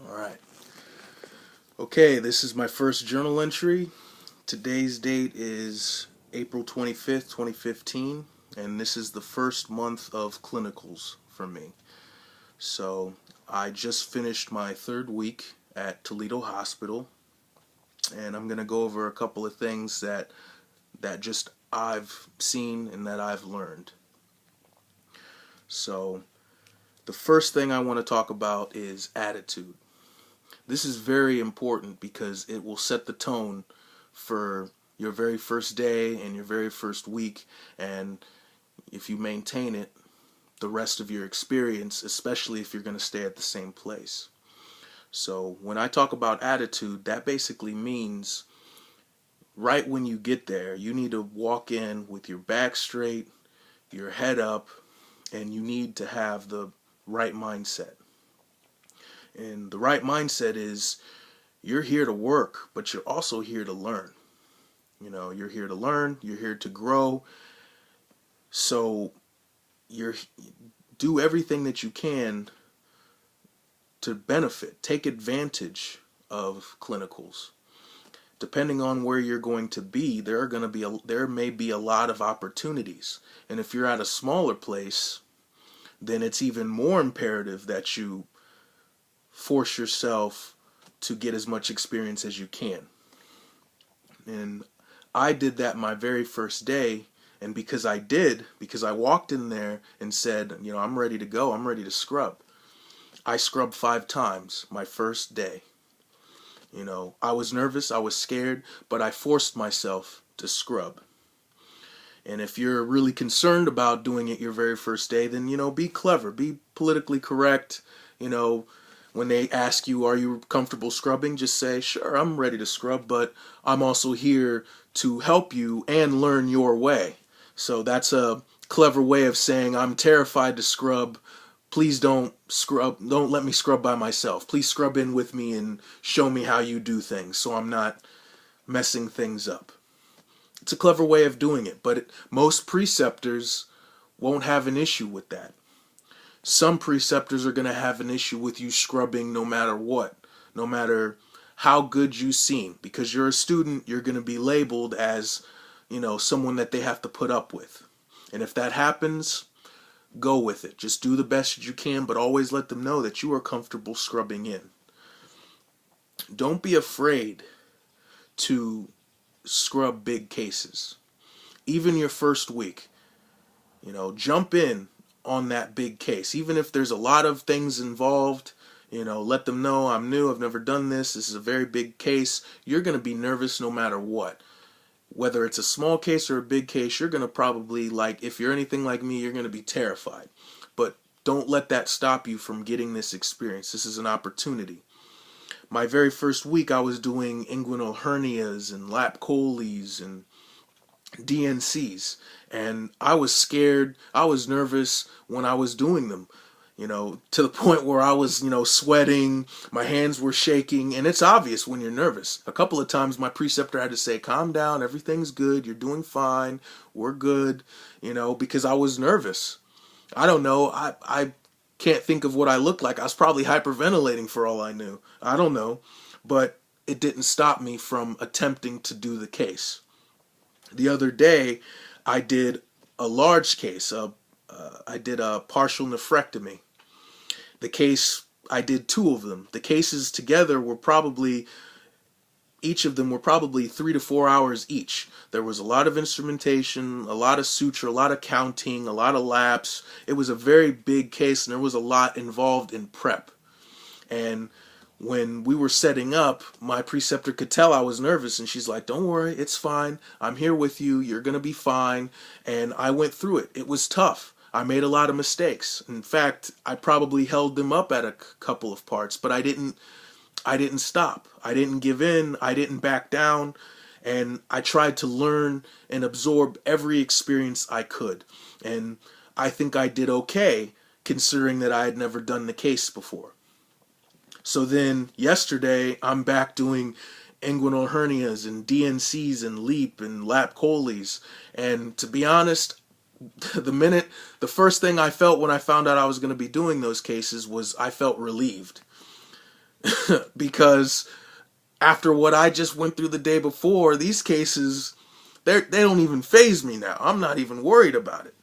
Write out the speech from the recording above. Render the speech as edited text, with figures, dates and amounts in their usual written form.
All right. Okay, this is my first journal entry. Today's date is April 25th, 2015, and this is the first month of clinicals for me. So, I just finished my third week at Toledo Hospital, and I'm going to go over a couple of things that just I've seen and that I've learned. So, the first thing I want to talk about is attitude. This is very important because it will set the tone for your very first day and your very first week, and if you maintain it, the rest of your experience, especially if you're going to stay at the same place. So when I talk about attitude, that basically means right when you get there, you need to walk in with your back straight, your head up, and you need to have the right mindset. And the right mindset is you're here to work, but you're also here to learn. You're here to learn, you're here to grow. So you do everything that you can to benefit, take advantage of clinicals. Depending on where you're going to be, there may be a lot of opportunities. And if you're at a smaller place, then it's even more imperative that you force yourself to get as much experience as you can. And I did that my very first day, and because I walked in there and said, I'm ready to go, I'm ready to scrub. I scrubbed 5 times my first day. I was nervous, I was scared, but I forced myself to scrub. And if you're really concerned about doing it your very first day, then, be clever, be politically correct. When they ask you, are you comfortable scrubbing, just say, sure, I'm ready to scrub, but I'm also here to help you and learn your way. So that's a clever way of saying, I'm terrified to scrub. Please don't let me scrub by myself. Please scrub in with me and show me how you do things so I'm not messing things up. It's a clever way of doing it, but most preceptors won't have an issue with that. Some preceptors are going to have an issue with you scrubbing no matter what, no matter how good you seem. Because you're a student, you're going to be labeled as, someone that they have to put up with. And if that happens, go with it. Just do the best you can, but always let them know that you are comfortable scrubbing in. Don't be afraid to scrub big cases. Even your first week, jump in on that big case. Even if there's a lot of things involved, let them know I'm new, I've never done this, this is a very big case. You're going to be nervous no matter what. Whether it's a small case or a big case, you're going to probably, if you're anything like me, you're going to be terrified. But don't let that stop you from getting this experience. This is an opportunity. My very first week, I was doing inguinal hernias and lap choles and DNCs, and I was scared, I was nervous when I was doing them, to the point where I was, sweating, my hands were shaking, and it's obvious when you're nervous. A couple of times my preceptor had to say, calm down, everything's good, you're doing fine, we're good, because I was nervous. I don't know, I can't think of what I looked like. I was probably hyperventilating for all I knew. I don't know, but it didn't stop me from attempting to do the case. The other day, I did a large case. I did a partial nephrectomy. The case, I did 2 of them. The cases together were each of them were probably 3 to 4 hours each. There was a lot of instrumentation, a lot of suture, a lot of counting, a lot of laps. It was a very big case, and there was a lot involved in prep. And when we were setting up, my preceptor could tell I was nervous, and she's like, don't worry, it's fine. I'm here with you. You're going to be fine. And I went through it. It was tough. I made a lot of mistakes. In fact, I probably held them up at a couple of parts, but I didn't stop. I didn't give in. I didn't back down. And I tried to learn and absorb every experience I could. And I think I did okay, considering that I had never done the case before. So then yesterday, I'm back doing inguinal hernias and DNCs and LEAP and lap choles. And to be honest, the first thing I felt when I found out I was going to be doing those cases was I felt relieved. because after what I just went through the day before, these cases, they don't even faze me now. I'm not even worried about it.